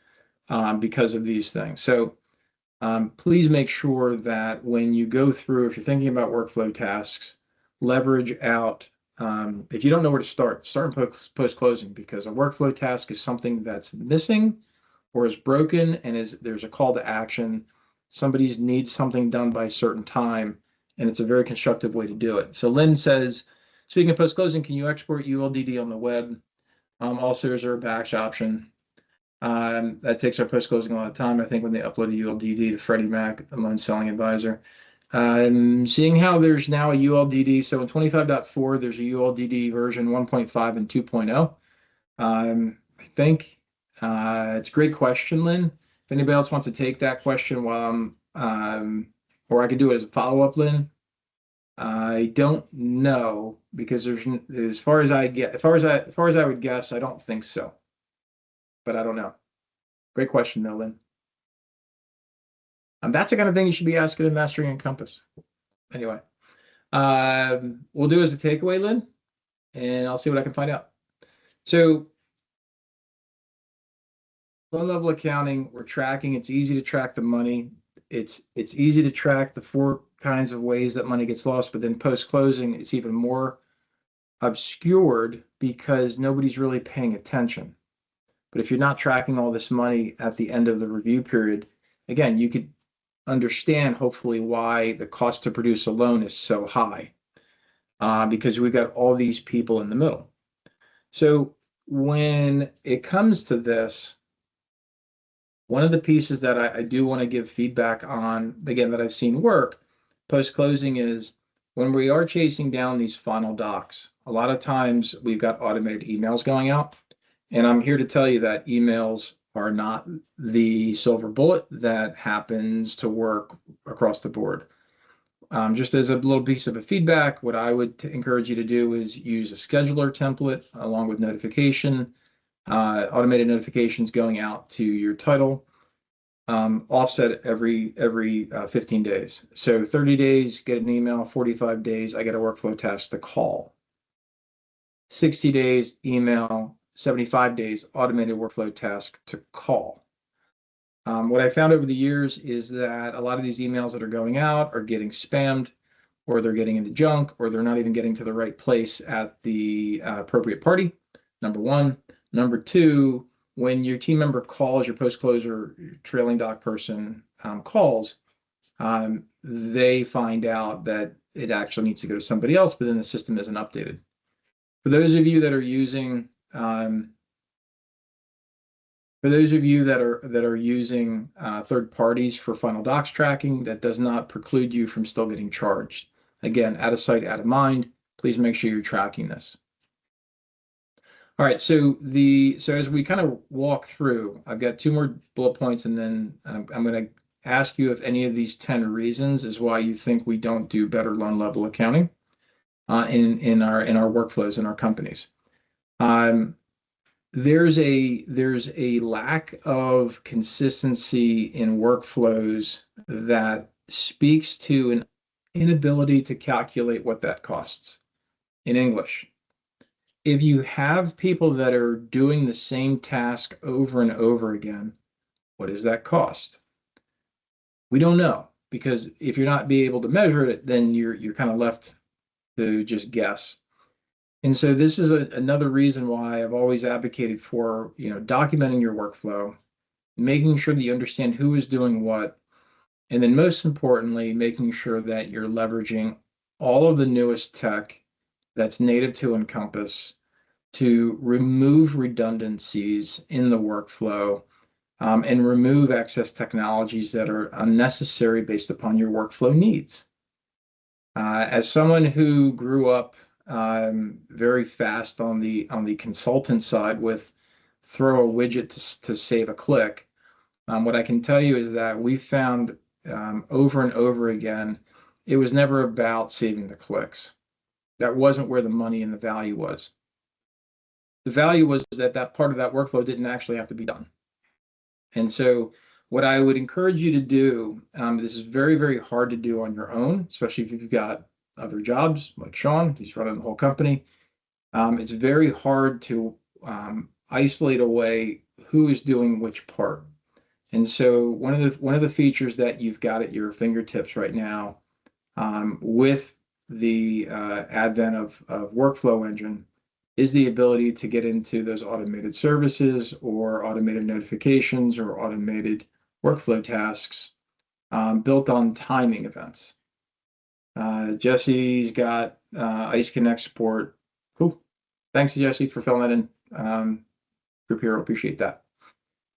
because of these things. So please make sure that when you go through, if you're thinking about workflow tasks, leverage out. If you don't know where to start in post-closing, because a workflow task is something that's missing or is broken, and there's a call to action. Somebody needs something done by a certain time, and it's a very constructive way to do it. So Lynn says, speaking of post-closing, can you export ULDD on the web? Also, is there a batch option? That takes our post-closing a lot of time. I think when they upload a ULDD to Freddie Mac, the loan selling advisor. Seeing how there's now a ULDD. So in 25.4, there's a ULDD version 1.5 and 2.0. I think it's a great question, Lynn. If anybody else wants to take that question while or I could do it as a follow-up, Lynn. I don't know, because there's, as far as I would guess, I don't think so. But I don't know. Great question, though, Lynn. That's the kind of thing you should be asking in Mastering Encompass. Anyway, we'll do as a takeaway, Lynn, and I'll see what I can find out. So loan level accounting, we're tracking. It's easy to track the money. It's easy to track the 4 kinds of ways that money gets lost, but then post-closing, it's even more obscured because nobody's really paying attention. But if you're not tracking all this money at the end of the review period, again, you could understand hopefully why the cost to produce a loan is so high, because we've got all these people in the middle. So when it comes to this, one of the pieces that I do want to give feedback on, again, that I've seen work post-closing, is when we are chasing down these final docs, a lot of times we've got automated emails going out. And I'm here to tell you that emails are not the silver bullet that happens to work across the board. Just as a little piece of a feedback, what I would encourage you to do is use a scheduler template along with notification, automated notifications going out to your title, offset every 15 days. So 30 days, get an email. 45 days, I get a workflow task to call. 60 days, email. 75 days, automated workflow task to call. What I found over the years is that a lot of these emails that are going out are getting spammed, or they're getting into junk, or they're not even getting to the right place at the appropriate party, number one. Number two, when your team member calls, your post-closure trailing doc person calls, they find out that it actually needs to go to somebody else, but then the system isn't updated. For those of you that are using using third parties for final docs tracking, that does not preclude you from still getting charged. Again, out of sight, out of mind. Please make sure you're tracking this. All right, so as we kind of walk through, I've got 2 more bullet points, and then I'm going to ask you if any of these 10 reasons is why you think we don't do better loan level accounting in our workflows in our companies. There's a lack of consistency in workflows that speaks to an inability to calculate what that costs in English. If you have people that are doing the same task over and over again, What does that cost? We don't know, because if you're not be able to measure it, then you're kind of left to just guess. And so this is another reason why I've always advocated for, documenting your workflow, making sure that you understand who is doing what, and then most importantly, making sure that you're leveraging all of the newest tech that's native to Encompass to remove redundancies in the workflow, and remove excess technologies that are unnecessary based upon your workflow needs. As someone who grew up very fast on the consultant side with throw a widget to save a click, what I can tell you is that we found over and over again, it was never about saving the clicks. That wasn't where the money and the value was. The value was that that part of that workflow didn't actually have to be done. And so what I would encourage you to do, this is very, very hard to do on your own, especially if you've got other jobs like Sean, he's running the whole company. It's very hard to isolate away who is doing which part. And so one of the features that you've got at your fingertips right now, with the advent of Workflow Engine, is the ability to get into those automated services or automated notifications or automated workflow tasks, built on timing events. Jesse's got ICE Connect support. Cool. Thanks, Jesse, for filling that in. Group Hero, appreciate that.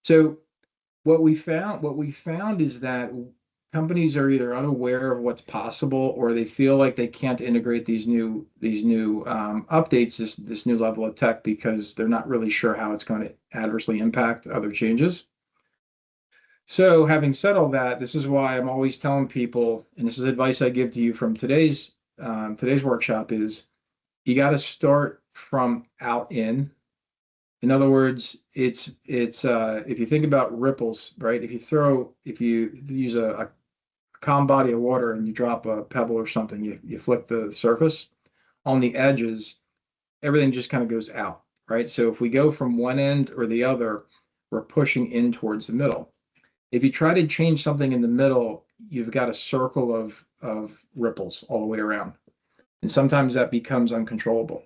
So what we found is that companies are either unaware of what's possible, or they feel like they can't integrate these new updates, this new level of tech, because they're not really sure how it's going to adversely impact other changes. So having said all that, this is why I'm always telling people, and this is advice I give to you from today's workshop, is you got to start from out in. In other words, it's if you think about ripples, right? If you use a calm body of water and you drop a pebble or something, you flick the surface. On the edges, everything just kind of goes out, right? So if we go from one end or the other, we're pushing in towards the middle. If you try to change something in the middle, you've got a circle of ripples all the way around. And sometimes that becomes uncontrollable.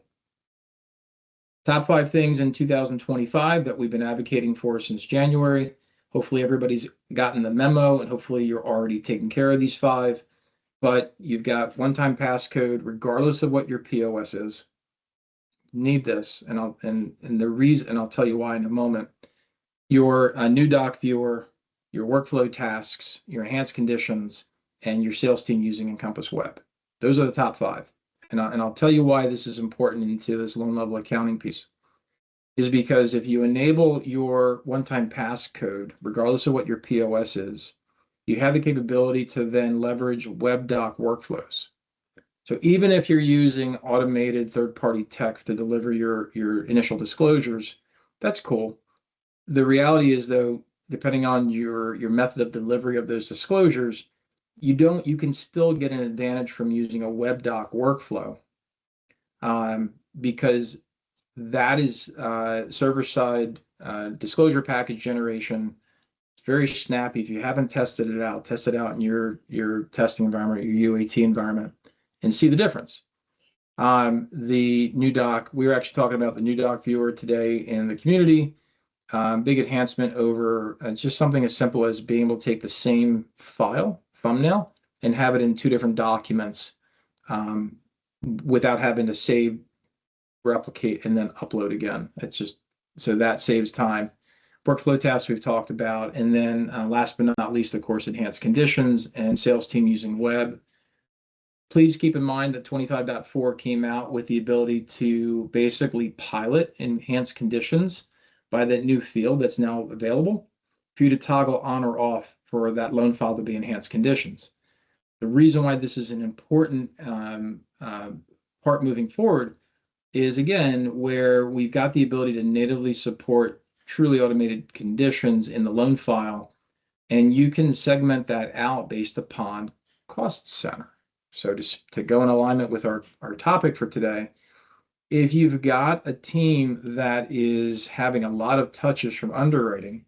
Top 5 things in 2025 that we've been advocating for since January. Hopefully everybody's gotten the memo, and hopefully you're already taking care of these 5. But you've got one-time passcode, regardless of what your POS is. Need this, and I'll tell you why in a moment. Your new doc viewer, your workflow tasks, your enhanced conditions, and your sales team using Encompass Web. Those are the top 5. And I'll tell you why this is important into this loan level accounting piece, is because if you enable your one-time passcode, regardless of what your POS is, you have the capability to then leverage web doc workflows. So even if you're using automated third-party tech to deliver your initial disclosures, that's cool. The reality is, though, depending on your method of delivery of those disclosures, you can still get an advantage from using a web doc workflow, because that is server-side disclosure package generation. It's very snappy. If you haven't tested it out, test it out in your testing environment, your UAT environment, and see the difference. The new doc, we were actually talking about the new doc viewer today in the community. Big enhancement over just something as simple as being able to take the same file, thumbnail, and have it in 2 different documents, without having to save, replicate, and then upload again. It's just, so that saves time. Workflow tasks we've talked about. And then last but not least, of course, enhanced conditions and sales team using web. Please keep in mind that 25.4 came out with the ability to basically pilot enhanced conditions by that new field that's now available for you to toggle on or off for that loan file to be enhanced conditions. The reason why this is an important part moving forward is, again, where we've got the ability to natively support truly automated conditions in the loan file, and you can segment that out based upon cost center. So to go in alignment with our topic for today, if you've got a team that is having a lot of touches from underwriting,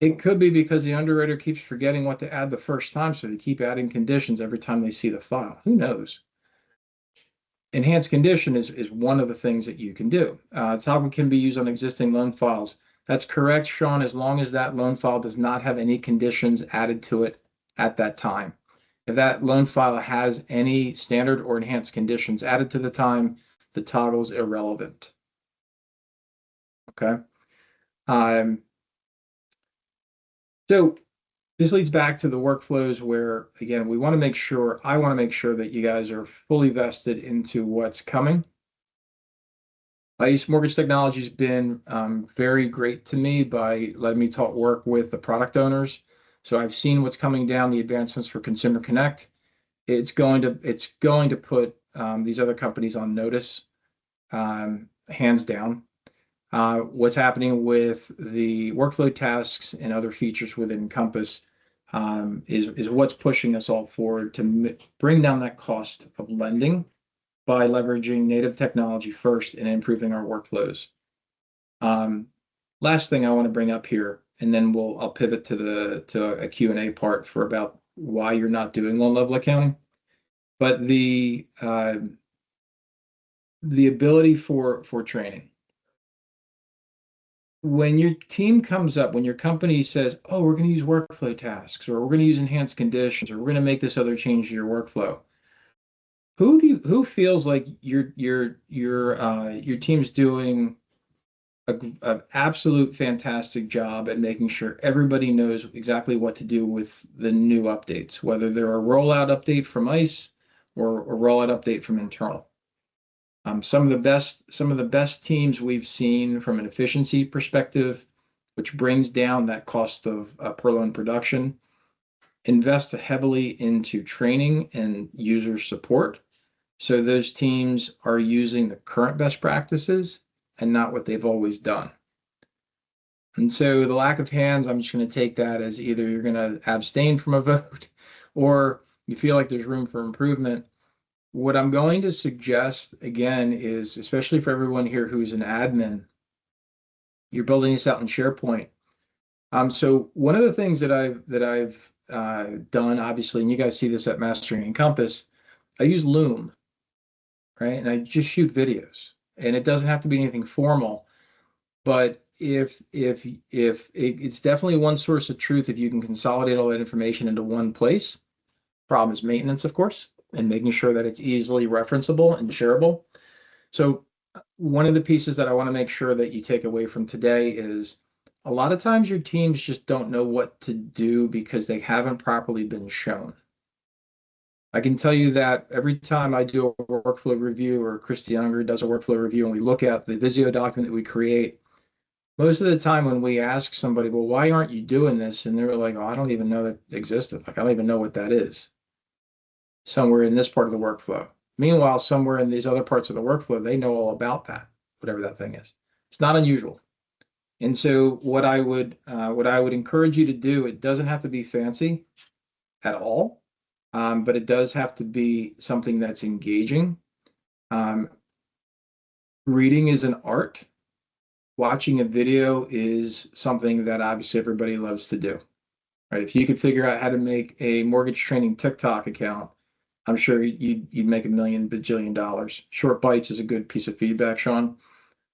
It could be because the underwriter keeps forgetting what to add the first time, so they keep adding conditions every time they see the file. Who knows? Enhanced condition is one of the things that you can do. Toggle can be used on existing loan files. That's correct, Sean, as long as that loan file does not have any conditions added to it at that time. If that loan file has any standard or enhanced conditions added to the time, the toggle is irrelevant. Okay. Um, so this leads back to the workflows where, again, I want to make sure that you guys are fully vested into what's coming. ICE Mortgage Technology has been very great to me by letting me work with the product owners. So I've seen what's coming down the advancements for Consumer Connect. It's going to put these other companies on notice, hands down. What's happening with the workflow tasks and other features within Encompass is what's pushing us all forward to bring down that cost of lending by leveraging native technology first and improving our workflows. Last thing I want to bring up here, and then I'll pivot to a Q&A part for about why you're not doing loan level accounting. But the ability for training. When your team comes up, when your company says, "Oh, we're going to use workflow tasks, or we're going to use enhanced conditions, or we're going to make this other change to your workflow," who feels like your team's doing an absolute fantastic job at making sure everybody knows exactly what to do with the new updates, whether they're a rollout update from ICE or a rollout update from internal. Some of the best teams we've seen from an efficiency perspective, which brings down that cost of per loan production, invest heavily into training and user support. So those teams are using the current best practices and not what they've always done. And so the lack of hands, I'm just going to take that as either you're going to abstain from a vote or you feel like there's room for improvement. What I'm going to suggest again is, especially for everyone here who's an admin, you're building this out in SharePoint. So one of the things that I've done, obviously, and you guys see this at Mastering Encompass, I use Loom, right? And I just shoot videos, and it doesn't have to be anything formal, but if it's definitely one source of truth if you can consolidate all that information into one place. Problem is maintenance, of course, and making sure that it's easily referenceable and shareable. So one of the pieces that I want to make sure that you take away from today is a lot of times your teams just don't know what to do because they haven't properly been shown. I can tell you that every time I do a workflow review or Christy Unger does a workflow review and we look at the Visio document that we create, most of the time when we ask somebody, well, why aren't you doing this? And they're like, oh, I don't even know that existed. Like, I don't even know what that is. Somewhere in this part of the workflow. Meanwhile, somewhere in these other parts of the workflow, they know all about that, whatever that thing is. It's not unusual. And so what I would encourage you to do, it doesn't have to be fancy at all, but it does have to be something that's engaging. Reading is an art. Watching a video is something that obviously everybody loves to do. Right? If you could figure out how to make a mortgage training TikTok account, I'm sure you'd make $1 million bajillion dollars. Short bites is a good piece of feedback, Sean.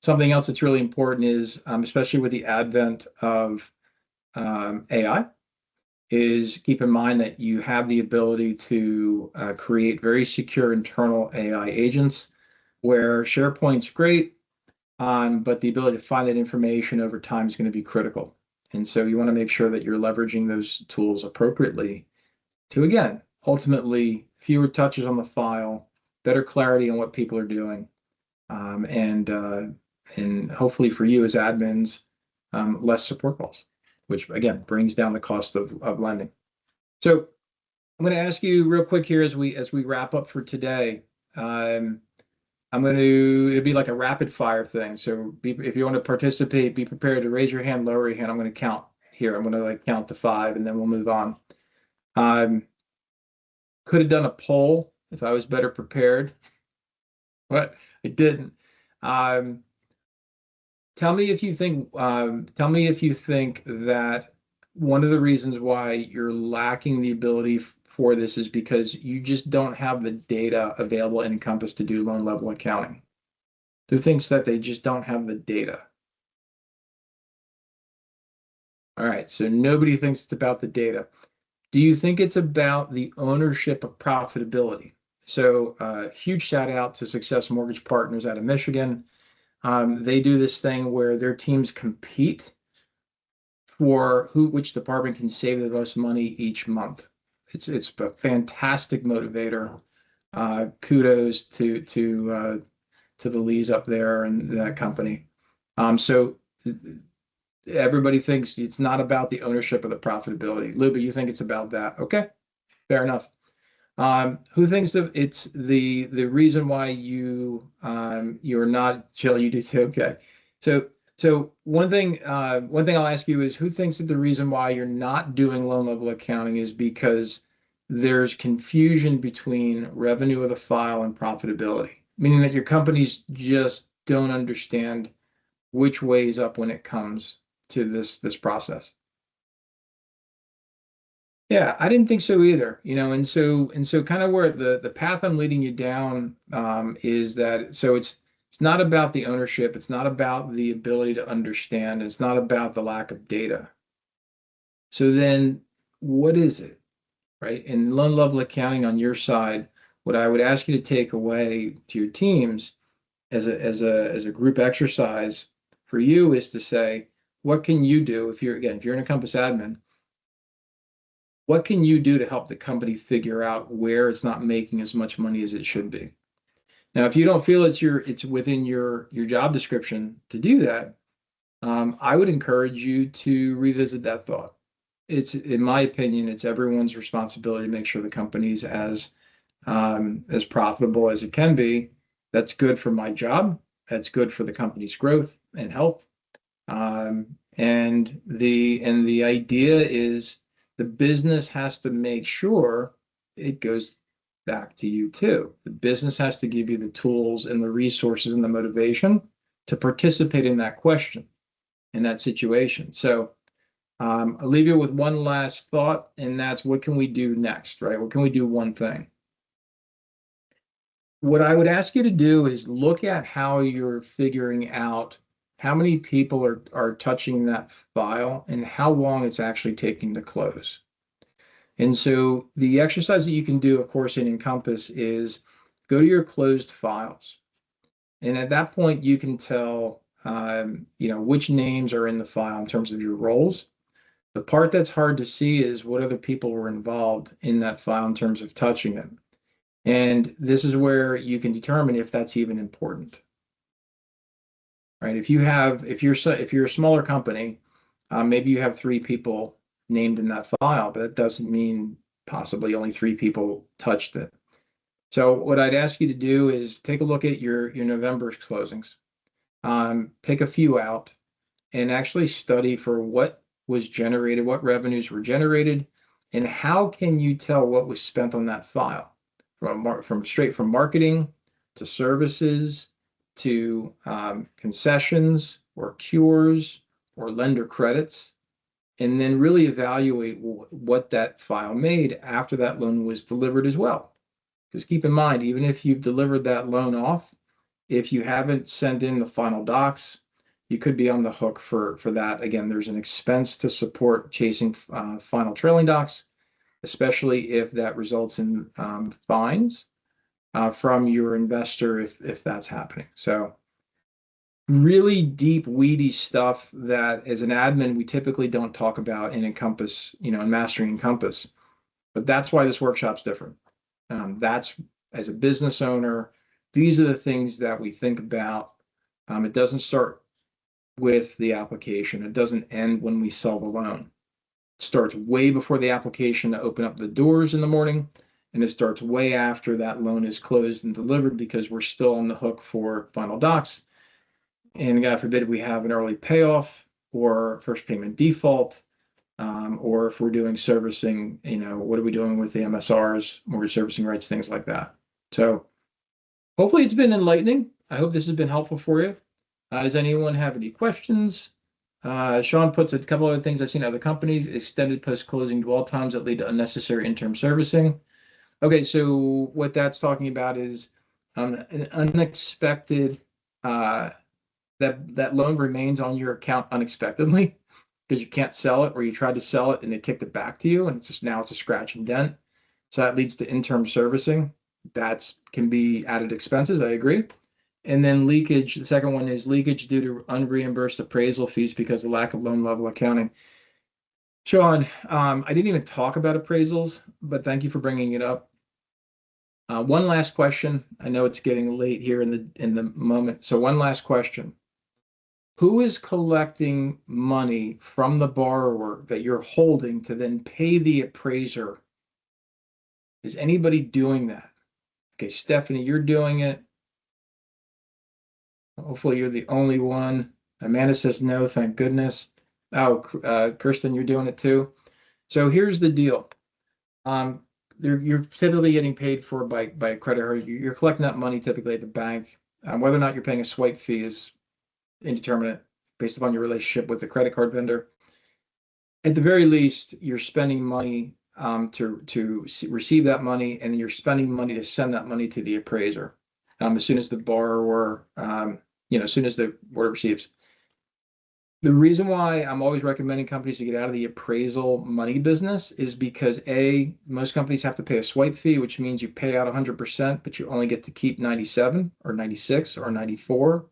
Something else that's really important is, especially with the advent of AI, is keep in mind that you have the ability to create very secure internal AI agents where SharePoint's great, but the ability to find that information over time is going to be critical. And so you want to make sure that you're leveraging those tools appropriately to, again, ultimately fewer touches on the file, better clarity on what people are doing, and hopefully for you as admins, less support calls, which again brings down the cost of lending. So I'm going to ask you real quick here as we wrap up for today. It'd be like a rapid fire thing. So if you want to participate, be prepared to raise your hand, lower your hand. I'm going to count here. I'm going to count to 5 and then we'll move on. Could have done a poll if I was better prepared, but I didn't. Tell me if you think that one of the reasons why you're lacking the ability for this is because you just don't have the data available in Encompass to do loan level accounting. Who thinks that they just don't have the data? All right, so nobody thinks it's about the data. Do you think it's about the ownership of profitability? So, huge shout out to Success Mortgage Partners out of Michigan. They do this thing where their teams compete for which department can save the most money each month. It's a fantastic motivator. Kudos to the Lees up there and that company. So everybody thinks it's not about the ownership of the profitability. Luba, you think it's about that? Okay, fair enough. Who thinks that it's the reason why you're not chill? You do too. Okay, so one thing I'll ask you is who thinks that the reason why you're not doing loan level accounting is because there's confusion between revenue of the file and profitability, meaning that your companies just don't understand which way is up when it comes to this process. Yeah, I didn't think so either, and so kind of where the path I'm leading you down is that so it's not about the ownership, it's not about the ability to understand, it's not about the lack of data. So then what is it, right? In loan level accounting on your side, what I would ask you to take away to your teams as a group exercise for you is to say, what can you do if you're an Encompass admin, what can you do to help the company figure out where it's not making as much money as it should be? Now, if you don't feel it's within your job description to do that, I would encourage you to revisit that thought. It's, in my opinion, it's everyone's responsibility to make sure the company's as profitable as it can be. That's good for my job. That's good for the company's growth and health. And the idea is the business has to make sure it goes back to you too. The business has to give you the tools and the resources and the motivation to participate in that question, in that situation. So I'll leave you with one last thought, and that's what can we do next, right? What can we do one thing? What I would ask you to do is look at how you're figuring out how many people are touching that file and how long it's actually taking to close. And so the exercise that you can do, of course, in Encompass is go to your closed files. And at that point, you can tell, which names are in the file in terms of your roles. The part that's hard to see is what other people were involved in that file in terms of touching it. And this is where you can determine if that's even important, right? If you're a smaller company, maybe you have 3 people named in that file, but that doesn't mean possibly only 3 people touched it. So what I'd ask you to do is take a look at your November closings, pick a few out, and actually study for what was generated, what revenues were generated, and how can you tell what was spent on that file from straight from marketing to services to concessions or cures or lender credits, and then really evaluate what that file made after that loan was delivered as well. Because keep in mind, even if you've delivered that loan off, if you haven't sent in the final docs, you could be on the hook for that. Again, there's an expense to support chasing final trailing docs, especially if that results in fines from your investor if that's happening. So really deep, weedy stuff that as an admin, we typically don't talk about in Encompass, in Mastering Encompass. But that's why this workshop's different. That's as a business owner, these are the things that we think about. It doesn't start with the application. It doesn't end when we sell the loan. It starts way before the application to open up the doors in the morning, and it starts way after that loan is closed and delivered because we're still on the hook for final docs. And God forbid we have an early payoff or first payment default, or if we're doing servicing, what are we doing with the MSRs, mortgage servicing rights, things like that. So hopefully it's been enlightening. I hope this has been helpful for you. Does anyone have any questions? Sean puts a couple other things I've seen in other companies: extended post-closing dwell times that lead to unnecessary interim servicing. Okay, so what that's talking about is an unexpected uh, that loan remains on your account unexpectedly because you can't sell it, or you tried to sell it and they kicked it back to you, and it's just now it's a scratch and dent. So that leads to interim servicing. That can be added expenses. I agree. And then leakage. The second one is leakage due to unreimbursed appraisal fees because of lack of loan level accounting. Sean, I didn't even talk about appraisals, but thank you for bringing it up. One last question. I know it's getting late here in the moment. So one last question. Who is collecting money from the borrower that you're holding to then pay the appraiser? Is anybody doing that? Okay, Stephanie, you're doing it. Hopefully you're the only one. Amanda says no, thank goodness. Oh, Kirsten, you're doing it too. So here's the deal. You're typically getting paid for by a credit card. You're collecting that money typically at the bank. Whether or not you're paying a swipe fee is indeterminate based upon your relationship with the credit card vendor. At the very least, you're spending money to receive that money, and you're spending money to send that money to the appraiser as soon as the borrower, as soon as the borrower receives. The reason why I'm always recommending companies to get out of the appraisal money business is because most companies have to pay a swipe fee, which means you pay out 100%, but you only get to keep 97 or 96 or 94,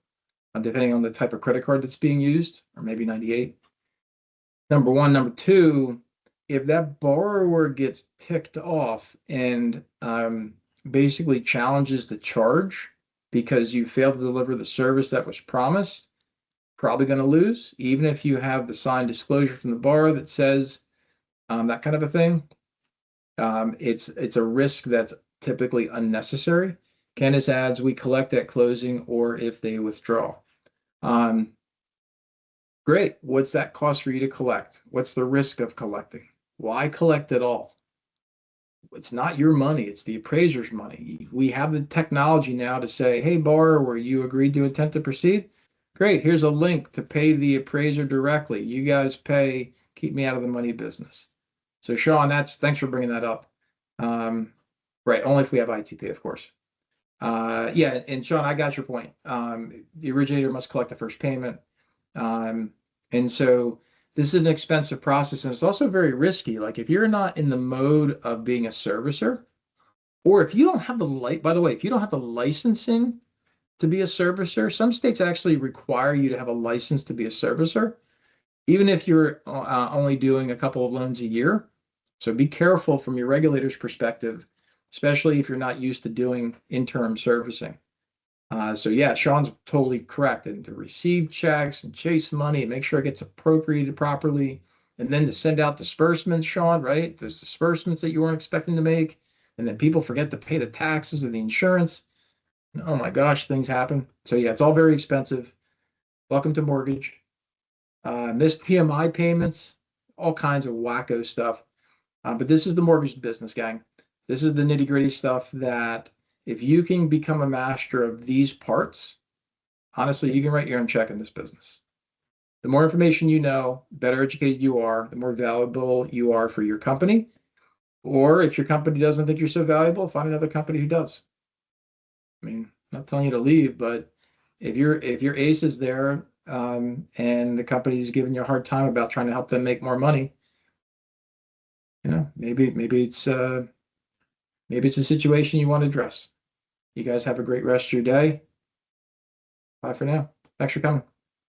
depending on the type of credit card that's being used, or maybe 98. Number one. Number two, if that borrower gets ticked off and basically challenges the charge because you failed to deliver the service that was promised, probably going to lose, even if you have the signed disclosure from the borrower that says that kind of a thing. It's a risk that's typically unnecessary. Candace adds, we collect at closing or if they withdraw. Great. What's that cost for you to collect? What's the risk of collecting? Why collect at all? It's not your money, it's the appraiser's money. We have the technology now to say, hey, borrower, you agreed to intent to proceed? Great, here's a link to pay the appraiser directly. You guys pay, keep me out of the money business. So Sean, thanks for bringing that up. Right, only if we have ITP, of course. Yeah, and Sean, I got your point. The originator must collect the first payment. And so this is an expensive process, and it's also very risky. Like if you're not in the mode of being a servicer, or if you don't have by the way, if you don't have the licensing to be a servicer, some states actually require you to have a license to be a servicer, even if you're only doing a couple of loans a year. So be careful from your regulator's perspective, especially if you're not used to doing interim servicing. So yeah, Sean's totally correct. And to receive checks and chase money and make sure it gets appropriated properly, and then to send out disbursements, Sean, right? There's disbursements that you weren't expecting to make, and then people forget to pay the taxes or the insurance. Oh my gosh, things happen. So yeah, it's all very expensive. Welcome to mortgage. Missed PMI payments, all kinds of wacko stuff. But this is the mortgage business, gang. This is the nitty-gritty stuff that if you can become a master of these parts, honestly, you can write your own check in this business. The more information you know, better educated you are, the more valuable you are for your company. Or if your company doesn't think you're so valuable, find another company who does. I mean, I'm not telling you to leave, but if your ace is there and the company's giving you a hard time about trying to help them make more money, maybe it's a situation you want to address. You guys have a great rest of your day. Bye for now. Thanks for coming.